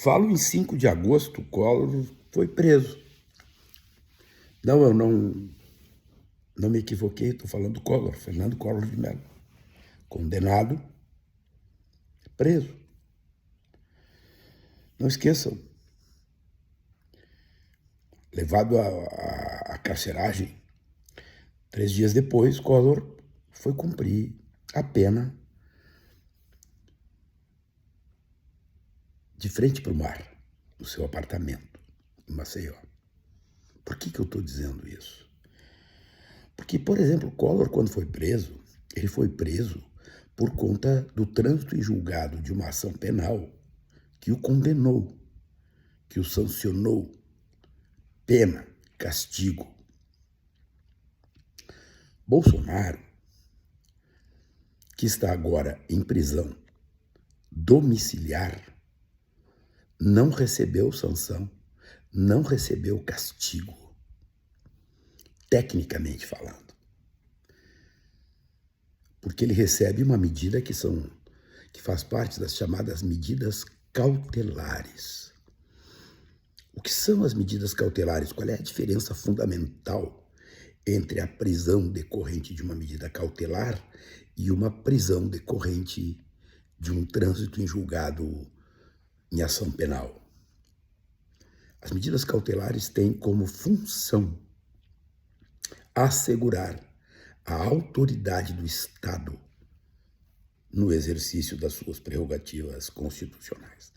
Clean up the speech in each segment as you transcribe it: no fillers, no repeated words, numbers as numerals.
Falo em 5 de agosto, Collor foi preso. Não, eu não me equivoquei, estou falando do Collor, Fernando Collor de Mello. Condenado, preso. Não esqueçam, levado à carceragem. 3 dias depois, Collor foi cumprir a pena de frente para o mar, no seu apartamento, em Maceió. Por que eu estou dizendo isso? Porque, por exemplo, Collor, quando foi preso, ele foi preso por conta do trânsito em julgado de uma ação penal que o condenou, que o sancionou, pena, castigo. Bolsonaro, que está agora em prisão domiciliar, não recebeu sanção, não recebeu castigo, tecnicamente falando. Porque ele recebe uma medida que faz parte das chamadas medidas cautelares. O que são as medidas cautelares? Qual é a diferença fundamental entre a prisão decorrente de uma medida cautelar e uma prisão decorrente de um trânsito em julgado em ação penal? As medidas cautelares têm como função assegurar a autoridade do Estado no exercício das suas prerrogativas constitucionais.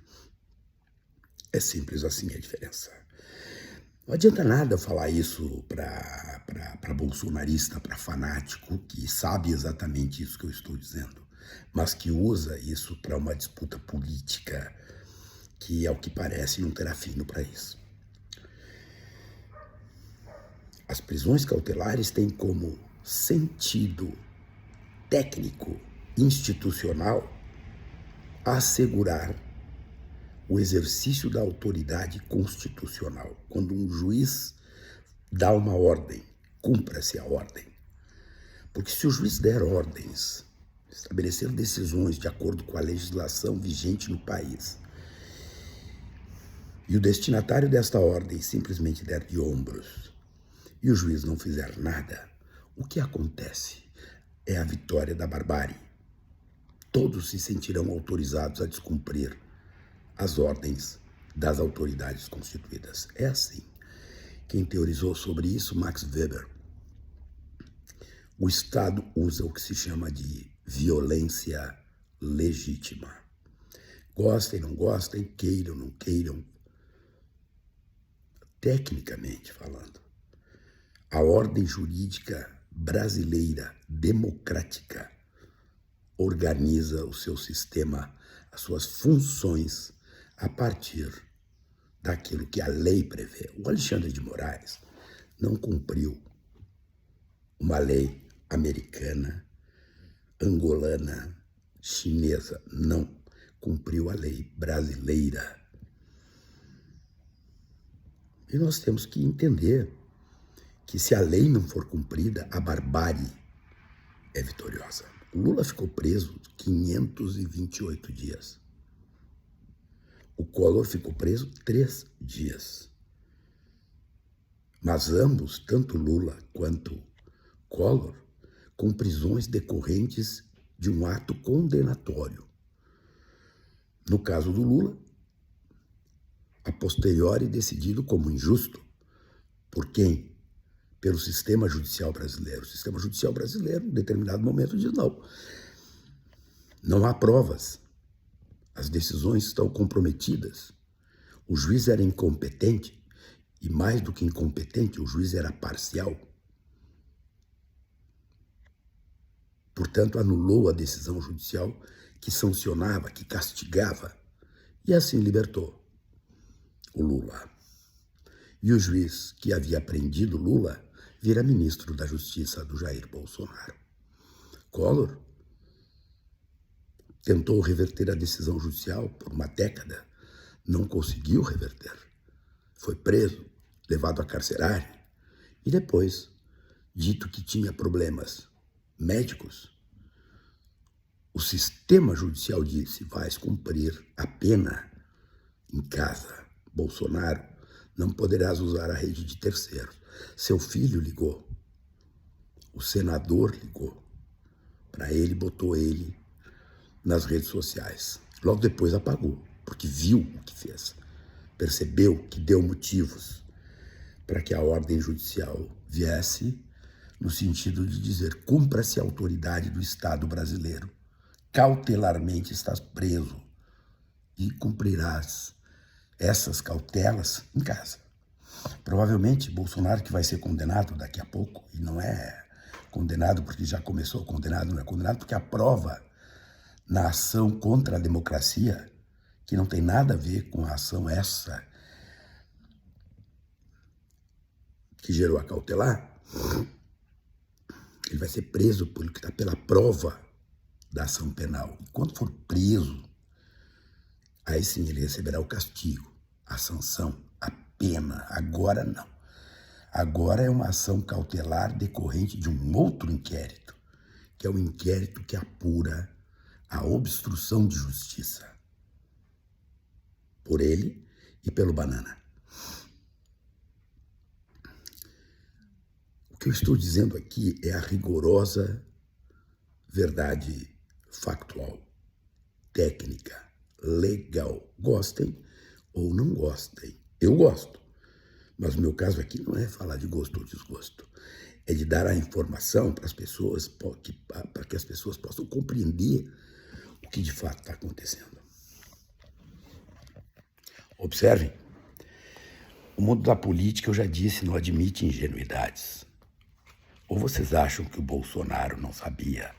É simples assim a diferença. Não adianta nada falar isso para bolsonarista, para fanático, que sabe exatamente isso que eu estou dizendo, mas que usa isso para uma disputa política que, ao que parece, não terá fim para isso. As prisões cautelares têm como sentido técnico, institucional, assegurar o exercício da autoridade constitucional. Quando um juiz dá uma ordem, cumpra-se a ordem. Porque se o juiz der ordens, estabelecer decisões de acordo com a legislação vigente no país, e o destinatário desta ordem simplesmente der de ombros, e o juiz não fizer nada, o que acontece é a vitória da barbárie. Todos se sentirão autorizados a descumprir as ordens das autoridades constituídas. É assim. Quem teorizou sobre isso, Max Weber. O Estado usa o que se chama de violência legítima. Gostem, não gostem, queiram, não queiram. Tecnicamente falando, a ordem jurídica brasileira, democrática, organiza o seu sistema, as suas funções, a partir daquilo que a lei prevê. O Alexandre de Moraes não cumpriu uma lei americana, angolana, chinesa, não. Cumpriu a lei brasileira. E nós temos que entender que se a lei não for cumprida, a barbárie é vitoriosa. O Lula ficou preso 528 dias. O Collor ficou preso 3 dias. Mas ambos, tanto Lula quanto Collor, com prisões decorrentes de um ato condenatório. No caso do Lula, a posteriori decidido como injusto. Por quem? Pelo sistema judicial brasileiro. O sistema judicial brasileiro, em determinado momento, diz não. Não há provas. As decisões estão comprometidas. O juiz era incompetente e, mais do que incompetente, o juiz era parcial. Portanto, anulou a decisão judicial que sancionava, que castigava, e assim libertou o Lula. E o juiz que havia prendido Lula vira ministro da Justiça do Jair Bolsonaro. Collor tentou reverter a decisão judicial por uma década, não conseguiu reverter. Foi preso, levado à carceragem e depois, dito que tinha problemas médicos, o sistema judicial disse: vais cumprir a pena em casa, Bolsonaro, não poderás usar a rede de terceiros. Seu filho ligou, o senador ligou para ele, botou ele nas redes sociais. Logo depois apagou, porque viu o que fez, percebeu que deu motivos para que a ordem judicial viesse no sentido de dizer: cumpra-se a autoridade do Estado brasileiro, cautelarmente estás preso e cumprirás essas cautelas em casa. Provavelmente Bolsonaro, que vai ser condenado daqui a pouco, e não é condenado porque já começou condenado, não é condenado porque a prova na ação contra a democracia, que não tem nada a ver com a ação essa que gerou a cautelar, ele vai ser preso pela prova da ação penal. E quando for preso, aí sim ele receberá o castigo, a sanção, a pena. Agora não. Agora é uma ação cautelar decorrente de um outro inquérito, que é o inquérito que apura a obstrução de justiça por ele e pelo Banana. O que eu estou dizendo aqui é a rigorosa verdade factual, técnica, legal. Gostem ou não gostem. Eu gosto. Mas o meu caso aqui não é falar de gosto ou desgosto. É de dar a informação para as pessoas, para que as pessoas possam compreender o que de fato está acontecendo. Observem, o mundo da política, eu já disse, não admite ingenuidades. Ou vocês acham que o Bolsonaro não sabia,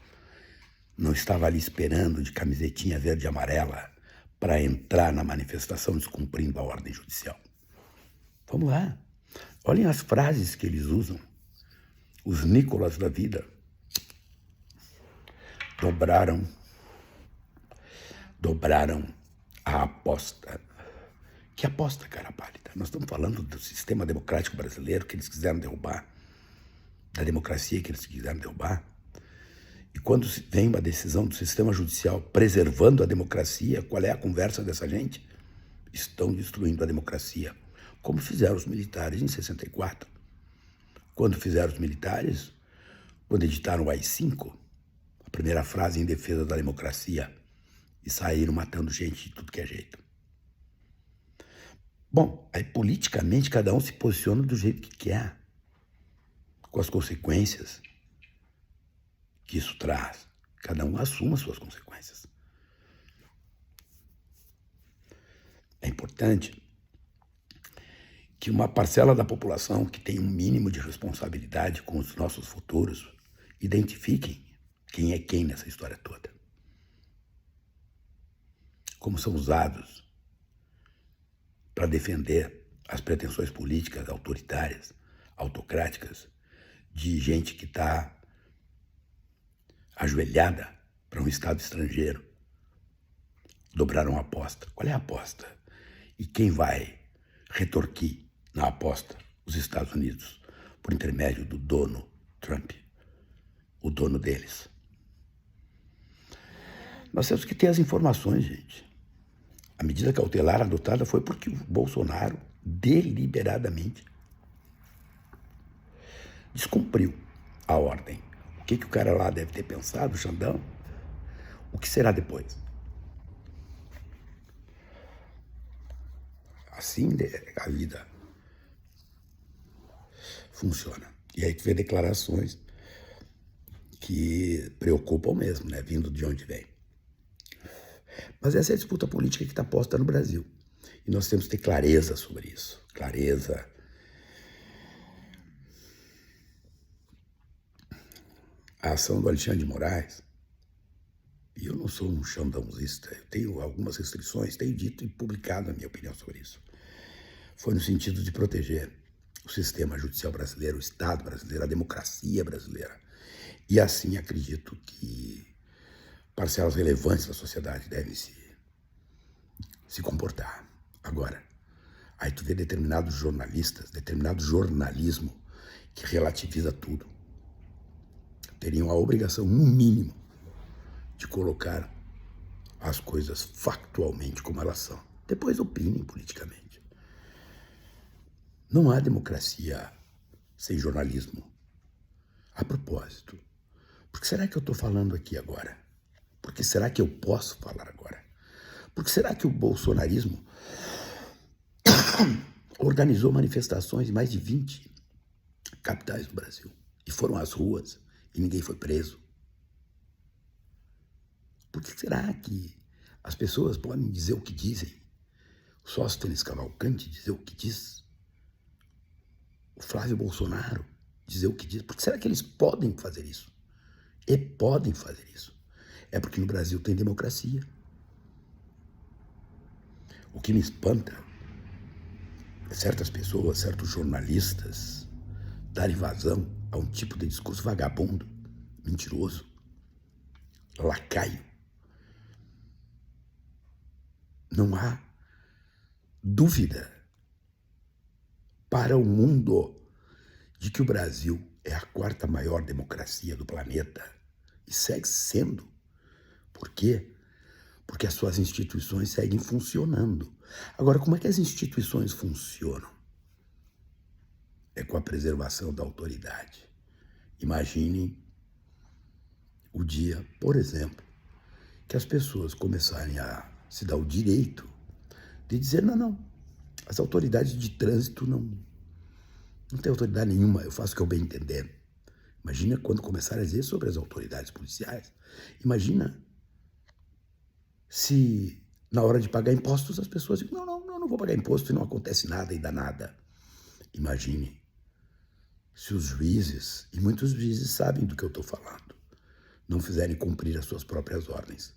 não estava ali esperando de camisetinha verde e amarela para entrar na manifestação descumprindo a ordem judicial? Vamos lá. Olhem as frases que eles usam. Os Nicolas da vida dobraram a aposta. Que aposta, cara pálida? Nós estamos falando do sistema democrático brasileiro que eles quiseram derrubar, da democracia que eles quiseram derrubar. E quando vem uma decisão do sistema judicial preservando a democracia, qual é a conversa dessa gente? Estão destruindo a democracia, como fizeram os militares em 64. Quando fizeram os militares, quando editaram o AI-5, a primeira frase em defesa da democracia, e saíram matando gente de tudo que é jeito. Bom, aí politicamente cada um se posiciona do jeito que quer, com as consequências que isso traz. Cada um assume as suas consequências. É importante que uma parcela da população que tem um mínimo de responsabilidade com os nossos futuros identifiquem quem é quem nessa história toda. Como são usados para defender as pretensões políticas autoritárias, autocráticas, de gente que está ajoelhada para um Estado estrangeiro. Dobraram a aposta. Qual é a aposta? E quem vai retorquir na aposta? Os Estados Unidos, por intermédio do dono Trump, o dono deles. Nós temos que ter as informações, gente. A medida cautelar adotada foi porque o Bolsonaro deliberadamente descumpriu a ordem. O que o cara lá deve ter pensado, Xandão? O que será depois? Assim a vida funciona. E aí tu vê declarações que preocupam mesmo, né? Vindo de onde vem. Mas essa é a disputa política que está posta no Brasil. E nós temos que ter clareza sobre isso. Clareza. A ação do Alexandre de Moraes, e eu não sou um xandãozista, eu tenho algumas restrições, tenho dito e publicado a minha opinião sobre isso. Foi no sentido de proteger o sistema judicial brasileiro, o Estado brasileiro, a democracia brasileira. E assim acredito que parcelas relevantes da sociedade devem se comportar. Agora, aí tu vê determinados jornalistas, determinado jornalismo que relativiza tudo. Teriam a obrigação, no mínimo, de colocar as coisas factualmente como elas são. Depois opinem politicamente. Não há democracia sem jornalismo. A propósito, por que será que eu estou falando aqui agora? Por que será que eu posso falar agora? Por que será que o bolsonarismo organizou manifestações em mais de 20 capitais do Brasil? E foram às ruas e ninguém foi preso? Por que será que as pessoas podem dizer o que dizem? O Sóstenes Cavalcanti dizer o que diz? O Flávio Bolsonaro dizer o que diz? Por que será que eles podem fazer isso? E podem fazer isso. É porque no Brasil tem democracia. O que me espanta é certas pessoas, certos jornalistas darem vazão a um tipo de discurso vagabundo, mentiroso, lacaio. Não há dúvida para o mundo de que o Brasil é a quarta maior democracia do planeta e segue sendo. Por quê? Porque as suas instituições seguem funcionando. Agora, como é que as instituições funcionam? É com a preservação da autoridade. Imaginem o dia, por exemplo, que as pessoas começarem a se dar o direito de dizer, não, as autoridades de trânsito não tem autoridade nenhuma, eu faço o que eu bem entender. Imagina quando começar a dizer sobre as autoridades policiais. Imagina se na hora de pagar impostos as pessoas dizem, não vou pagar imposto e não acontece nada e dá nada. Imagine se os juízes, e muitos juízes sabem do que eu estou falando, não fizerem cumprir as suas próprias ordens.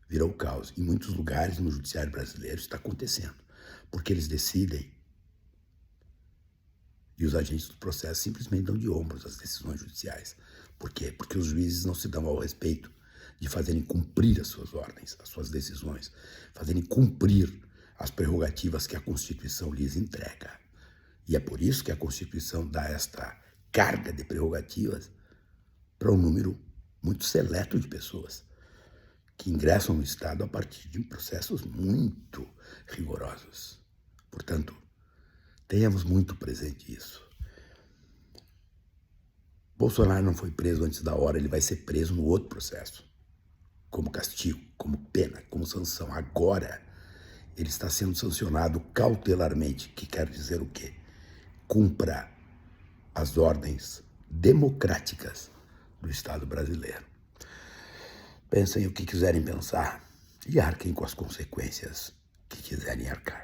Virou caos. Em muitos lugares no judiciário brasileiro está acontecendo, porque eles decidem e os agentes do processo simplesmente dão de ombros às decisões judiciais. Por quê? Porque os juízes não se dão ao respeito de fazerem cumprir as suas ordens, as suas decisões, fazerem cumprir as prerrogativas que a Constituição lhes entrega. E é por isso que a Constituição dá esta carga de prerrogativas para um número muito seleto de pessoas que ingressam no Estado a partir de processos muito rigorosos. Portanto, tenhamos muito presente isso. Bolsonaro não foi preso antes da hora, ele vai ser preso no outro processo, como castigo, como pena, como sanção. Agora, ele está sendo sancionado cautelarmente, que quer dizer o quê? Cumpra as ordens democráticas do Estado brasileiro. Pensem o que quiserem pensar e arquem com as consequências que quiserem arcar.